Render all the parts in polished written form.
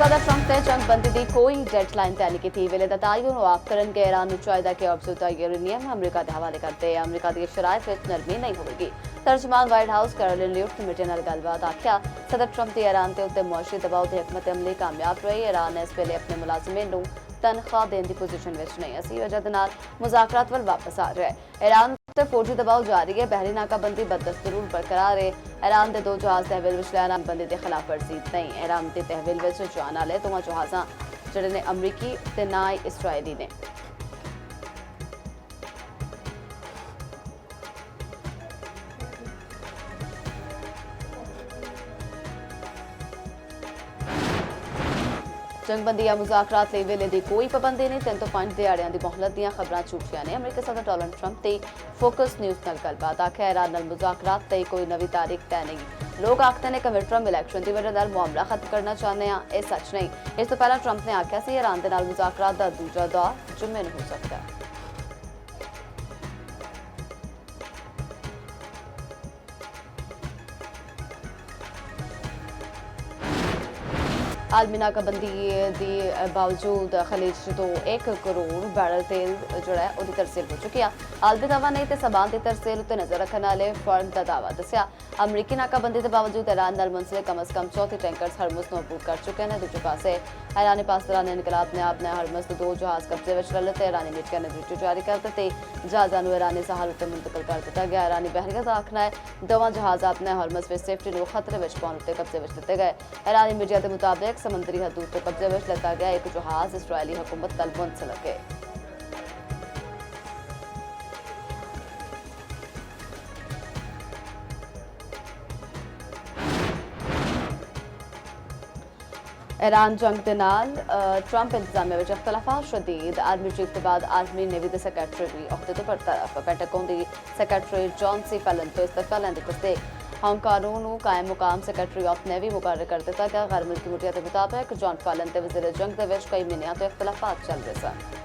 सदर ट्रंप ने जंगबंदी की कोई डेडलाइन तय नहीं की वेले दतायूं आप करन ईरान चाहिए कि अफजुदा यूरेनियम अमरीका के हवाले करते अमरीका की शराइत में नरमी नहीं होगी। तर्जमान White House Karoline Leavitt media नाल गलबात आख्या सदर ट्रंप की ईरान के उत्ते मुआशी दबाव की हिकमत अमली कामयाब रही। ईरान इस वेले अपने मुलाजमें नूं तनख्वाह देने की पोजीशन में नहीं असी वजह नाल मुज़ाकरात वल वापस आ रहा है। ईरान उत्ते फौजी दबाव जारी है। बहरी नाकाबंदी बदस्तूर बरकरार है। ईरान के 2 जहाज तहवील विच नाकाबंदी की खिलाफ वर्जी नहीं। ईरान की तहवील विच जान वाले 2 जहाज़ जिहड़े ने अमरीकी ते ना ही इसराइली ने। जंगबंदी या मुज़ाकरात ले वेले दी कोई पाबंदी नहीं। 3 तो 5 दिहाड़ियां दी मोहलत दियां खबरां झूठियां ने। अमरीकी सदर डोनाल्ड ट्रंप ते फोकस न्यूज़ नाल गलबात आख्या ईरान नाल मुज़ाकरात ते कोई नवी तारीख तय नहीं। लोग आखते हैं कि मिड टर्म इलैक्शन की वजह नाल मामला खत्म करना चाहते हैं, यह सच नहीं। इस तो पहला ट्रंप ने आख्या सी ईरान दे नाल मुज़ाकरात दा दूजा दौर जुम्मे नूं हो सकता है। आलमी नाकाबंदी के बावजूद खलीज तो 1 करोड़ बैरल तेल जोड़ा है उसकी तरसेल हो चुकी है। आलमी दावा नहीं तो सबान की तरसेल उत्ते नजर रखने वाले फर्म का दावा दसिया। अमरीकी नाकाबंदी के बावजूद ईरान नाल मुंसलिक कम अज कम 34 टैंकर्स हरमुज को अबूर कर चुके हैं। दूजे पासे ईरानी पासदारान इनकलाब ने अपने हरमुज के 2 जहाज कब्जे में ले लिते। ईरानी मीडिया ने वीडियो जारी कर दिते। जहाज़ों को ईरानी साहल उत्ते मुंतकिल कर दिया गया। ईरानी बहरीत का आखना है 2 जहाज अपने हरमुज में सेफ्टी को खतरे में पाने उत्ते कब्जे में लिते गए। ईरानी मीडिया के मुताबिक समुद्री हदूद तो कब्जे में लिता गया एक जहाज इसराइली हुकूमत कल मुंसलिक है। ईरान जंग के नाल ट्रंप इंतजामिया में इख्तलाफात शदीद। आर्मी चीफ के बाद आर्मी नेवी के सैकटरी भी अहदे तो बरतरफ। पेंटागन की सैकटरी जॉन सी फैलन तो इस्तीफा लैने की तस्दीक। हांगकांग को कायम मुकाम सैकटरी ऑफ नेवी मुकर्रर कर दिता गया। गैर मुल्की मीडिया के मुताबिक जॉन फैलन ते वज़ीर जंग के विच कई महीनों तो इख्तलाफात चल रहे सन।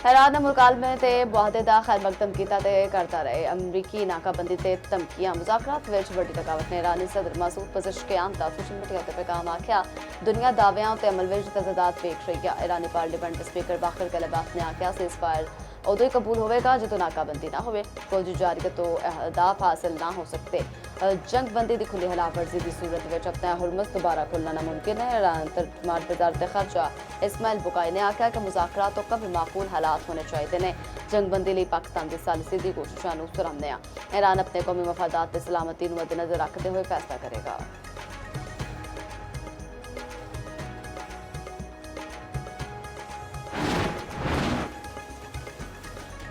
ईरान ने मुकालमे ते मुआहदे दा खैर मकदम कीता ते करता रहे। अमरीकी नाकाबंदी ते धमकियां मुज़ाकरात विच बड़ी रुकावट ने। ईरानी सदर मसूद पज़ेश्कियान दा सोशल मीडिया ते पैगाम आख्या दुनिया दावियां ते अमल विच तजादात वेख रही है। ईरानी पार्लीमेंट स्पीकर बाखर कलबाफ ने आख्या सीज़फायर उदो ही कबूल होगा जो नाकाबंदी ना हो। फौजी जारी तो अहदाफ हासिल ना हो सकते। जंगबंदी की खुली खिलाफवर्जी की सूरत में अपना हरमुज दोबारा खुलना नामुमकिन है। ईरान तर्जुमान वज़ारत खर्चा इस्माइल बुकाई ने आख्या कि मुज़ाकरात तो कबल माकूल हालात होने चाहिए ने। जंगबंदी लिए पाकिस्तान की सालिसी की कोशिशों सराहने। ईरान अपने कौमी मफादात की सलामती मद्देनजर रखते हुए फैसला करेगा।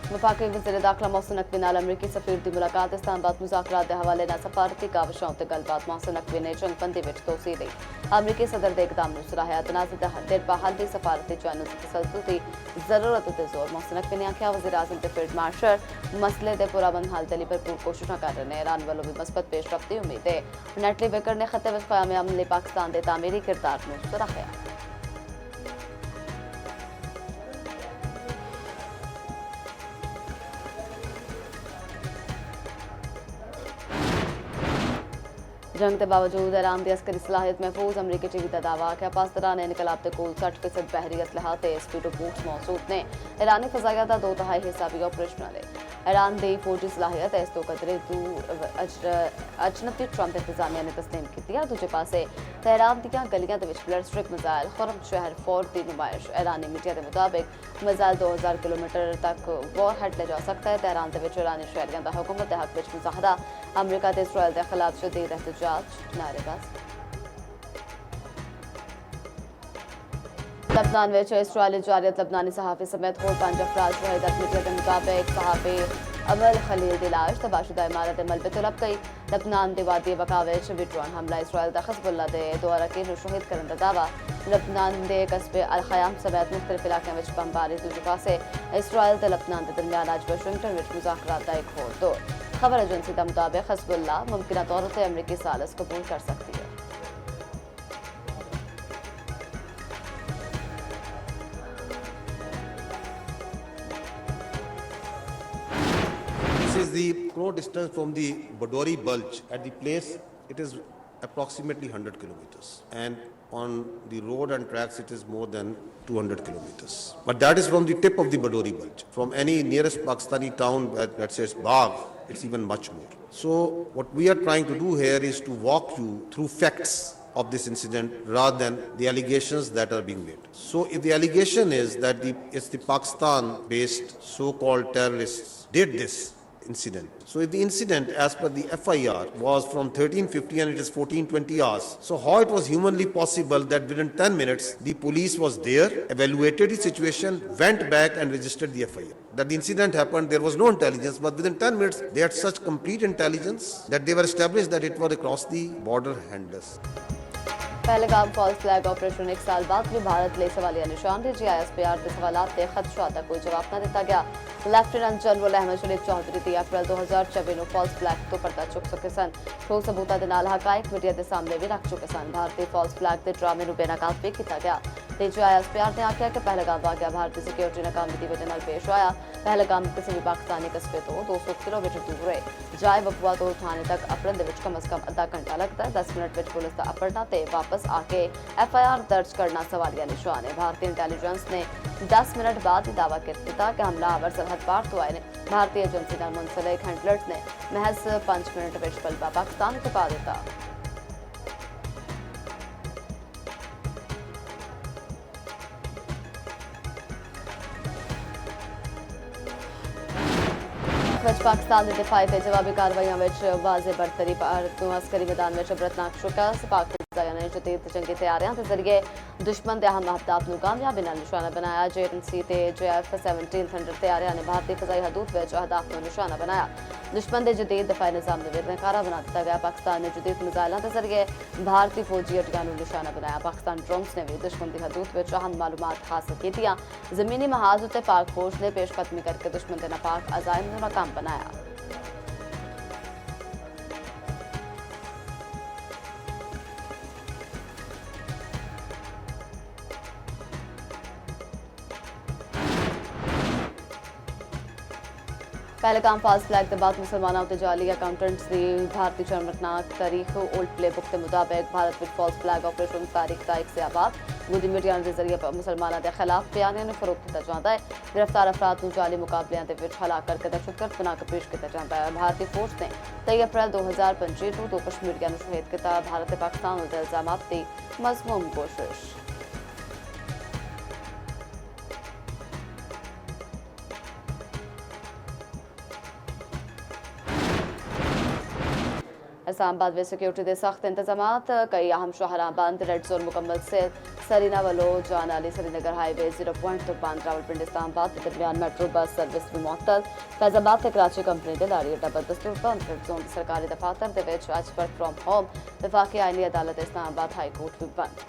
वफाकी वज़ीर दाखिला मोहसिन नकवी नाल अमरीकी सफीर की मुलाकात। इस्लामाबाद मुज़ाकरात के हवाले नाल सफारती काविशों ते गलबात। मोहसिन नकवी ने जंगबंदी विच तोसी दी। अमरीकी सदर के इकदाम नूं सराहया। तनाज़ा देर बहाल दी सफारती चैनल की तसलसल की जरूरत उत्ते जोर। मोहसिन नकवी ने आख्या वज़ीर आज़म ते फील्ड मार्शल मसले के पुरअमन हल दे लई भरपूर कोशिशां कर रहे हैं। ईरान वालों भी मस्बत पेशरफ्त की उम्मीद है। नेटली बेकर ने खत्ते विच क़याम अमन लई पाकिस्तान के तामीरी किरदार नूं सराहया। जंग के बावजूद ईरान की अस्करी सलाहियत महफूज। अमरीकी टीवी का दावा कि पासदारान इनकलाब के कोल 60% बहरी असलहा ते स्पीडो बूट्स मौजूद ने। ईरानी फजाइया का 2/3 हिस्सा भी ऑपरेशनल है। ईरान की फौजी सलाहियत इस तो कदरे अजनबी ट्रंप इंतजामिया ने तस्लीम की। दूजे पासे तेहरान दियां गलियां दे विच बैलिस्टिक मिसाइल खुरम शहर फोर की नुमाइश। ईरानी मीडिया के मुताबिक मिसाइल 2000 किलोमीटर तक वॉर हेड ले जा सकता है। तेहरान के विच ईरानी शहरियों का हुकूमत के हक में मुजाहरा। अमरीका ते इसराइल के खिलाफ शदीद एहतजाज नारेबाजी। लबनान में इसराइली जारियत लबनानी सहाफ़ी समेत होर 5 अफराद शहीद। मीडिया के मुताबिक सहाफ़ी अमल खलील की लाश तबाशुदा इमारत मलबे तलब गई। लबनान के वादी वक़ा विच विड्रोन हमला इसराइल का हिज़्बुल्लाह के 2 अरकान शहीद करने का दावा। लबनान के कस्बे अल ख़याम समेत मुख्तलिफ इलाकों में बमबारी। दूजे पासे इसराइल ते लबनान के दरमियान अज वाशिंगटन में मुज़ाकरात का एक होर दौर। खबर एजेंसी के मुताबिक हिज़्बुल्लाह मुमकिन तौर पर अमरीकी सालिस कबूल कर सकती है। is the chrono distance from the Badori Bulge. At the place, it is approximately 100 kilometers. And on the road and tracks, it is more than 200 kilometers. But that is from the tip of the Badori Bulge. From any nearest Pakistani town, let's say it's Bagh, it's even much more. So what we are trying to do here is to walk you through facts of this incident rather than the allegations that are being made. So if the allegation is that it's the Pakistan-based so-called terrorists did this incident. So if the incident as per the FIR was from 13:50 and it is 14:20 hours, so how it was humanly possible that within 10 minutes the police was there, evaluated the situation, went back and registered the FIR. That the incident happened, there was no intelligence, but within 10 minutes they had such complete intelligence that they were established that it was across the border handless. Pahalgam false flag operation 1 साल बाद भी भारत ले सवालिया निशान थे। GISPR के सवालात ते खदशा तक कोई जवाब न दिता गया। लेफ्टिनेंट जनरल अहमद शरीफ चौधरी 3 अप्रैल 2024 ਨੂੰ फॉल्स फ्लैग ਤੋਂ ਪਰਦਾ ਚੁੱਕ ਚੁੱਕੇ ਸਨ। ਠੋਸ ਸਬੂਤਾਂ ਦੇ ਨਾਲ ਹਕਾਇਕ ਮੀਡੀਆ ਦੇ ਸਾਹਮਣੇ ਵੀ ਰੱਖ ਚੁੱਕੇ ਸਨ। ਭਾਰਤੀ ਫॉल्स फ्लैग ਦੇ ਡਰਾਮੇ ਨੂੰ ਬੇਨਕਾਬ ਵੀ ਕੀਤਾ ਗਿਆ ਤੇ GISPR ਨੇ ਆਖਿਆ ਕਿ ਪਹਿਲगाम ਵਾਕਿਆ ਭਾਰਤੀ ਸਿਕਿਉਰਿਟੀ ਨਾਕਾਮੀ ਦੀ ਵਜ੍ਹਾ ਨਾਲ ਪੇਸ਼ ਆਇਆ। ਪਹਿਲगाम ਕਿਸੇ ਵੀ ਪਾਕਿਸਤਾਨੀ ਕਸਬੇ ਤੋਂ 200 ਕਿਲੋਮੀਟਰ ਦੂਰ ਹੈ। ਜਾਇ ਵਕਵਾ ਤੋਂ ਥਾਣੇ ਤੱਕ ਅਪੜਨ ਦੇ ਵਿੱਚ ਕਮ ਸੇ ਕਮ ਅੱਧਾ ਘੰਟਾ ਲੱਗਦਾ ਹੈ। 10 ਮਿੰਟ ਵਿੱਚ ਪੁਲਿਸ ਦਾ ਅਪੜਨਾ ਤੇ ਵਾਪਸ ਆ ਕੇ FIR ਦਰਜ ਕਰਨਾ ਸਵਾਲੀਆ ਨਿਸ਼ਾਨ ਹੈ। ਭਾਰਤੀ ਇੰਟੈਲੀਜੈਂਸ ਨੇ 10 ਮਿੰਟ ਬਾਅਦ ਹੀ ਦਾਅਵਾ ਕੀਤਾ ਕਿ ਹਮਲਾਵਰ ਸਰਹੱਦ ਪਾਰ ਤੋਂ ਆਏ ਨੇ। ਭਾਰਤੀ ਏਜੰਸੀ ਨਾਲ ਮੁੰਸਲਿਕ ਹੈਂਡਲਰਸ ਨੇ ਮਹਿਜ਼ 5 ਮਿੰਟ ਵਿੱਚ ਬਲਬਾ ਪਾਕਿਸਤਾਨ ਨੂੰ ਪਾ ਦਿੱਤਾ। पाकिस्तान के दिफाई ते जवाबी कार्रवाइयों में वाजे बरतरी भारत को अस्करी मैदान में इबरतनाक शिकस्त। पाक ने जदीद जंगी तैयारियों के जरिए दुश्मन के अहम अहदाफ को कामयाबी नाल निशाना बनाया। JNC ते JF-17 थंडर तैयारियों ने भारतीय फजाई हदूद में अहदाफ को निशाना बनाया। दुश्मन के जदीद दिफाई निज़ाम को बेनकारा बना दिया गया। पाकिस्तान ने जदीद मिसाइलों के जरिए भारतीय फौजी अड्डियां को निशाना बनाया। पाकिस्तान ड्रोन्स ने भी दुश्मन की हदूद में अहम मालूमात हासिल की। जमीनी महाज उत्ते पाक फौज ने पेशकदमी करके दुश्मन के नापाक अजायम को नाकाम बनाया। पहलगाम फॉल्स फ्लैग के बाद मुसलमानों उत्ते जाली अकाउंटेंट्स की भारतीय शर्मनाक तारीख ओल्ड प्ले बुक के मुताबिक भारत में फॉल्स फ्लैग ऑपरेशन तारीख का 1 से आबाद गोदी मीडिया के जरिए मुसलमानों के खिलाफ बयानियां फरोख्त किया जाता है। गिरफ्तार अफराद को जाली मुकाबलियां के हला करके दहशतगर्द बना के पेश किया जाता है। भारतीय फौज ने 23 अप्रैल 2025 को 2 कश्मीरियों को शहीद किया। भारत पाकिस्तान के इल्जामात की मजमूम कोशिश। इस्लामाबाद में सिक्योरिटी के सख्त इंतजाम, कई अहम शाहराह बंद, रेड जोन मुकम्मल से सरीना वालों जान वाली श्रीनगर हाईवे 0 पॉइंट तो बंद। रावलपिंडी इस्लामाबाद के दरमियान मेट्रो बस सर्विस भी मुअत्तल। फैजाबाद से कराची कंपनी के लाड़ी अड्डा बदस्तूर बंद। रेड जोन के सरकारी दफातर के अज वर्क फ्रॉम होम। वफाकी आईनी अदालत इस्लामाबाद हाई कोर्ट भी बंद।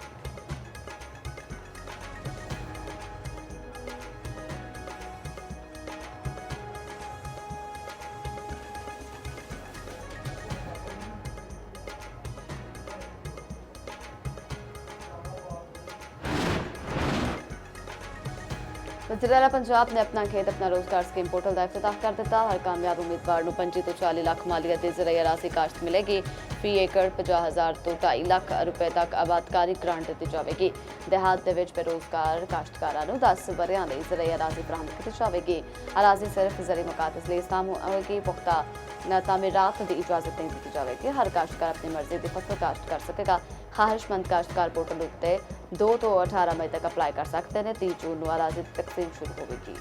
वज़ीर-ए-आला पंजाब ने अपना खेत अपना रोजगार स्कीम पोर्टल का इफ्तिताह कर दिता। हर कामयाब उम्मीदवार को 25 तो 40 लाख मालियत की ज़रिए राशि काश्त मिलेगी। फी एकड़ 50,000 तो 2.5 लाख रुपए तक आबादकारी ग्रांट दी जाएगी। देहात के बेरोजगार काश्तकारों को 10 वरियां लई ज़रिए राशि फराहम की जाएगी। राशि सिर्फ ज़रिए मकातस लिए इस्तेमाल होगी। पुख्ता तामीरात की इजाजत नहीं दी जाएगी। हर काश्तकार अपनी मर्जी की फसल काश्त कर सकेगा। ख्वाहिशमंद काश्तकार पोर्टल उत्ते 2 तो 18 मई तक अप्लाई कर सकते हैं। 30 जून को अराजी तकसीम शुरू होगी।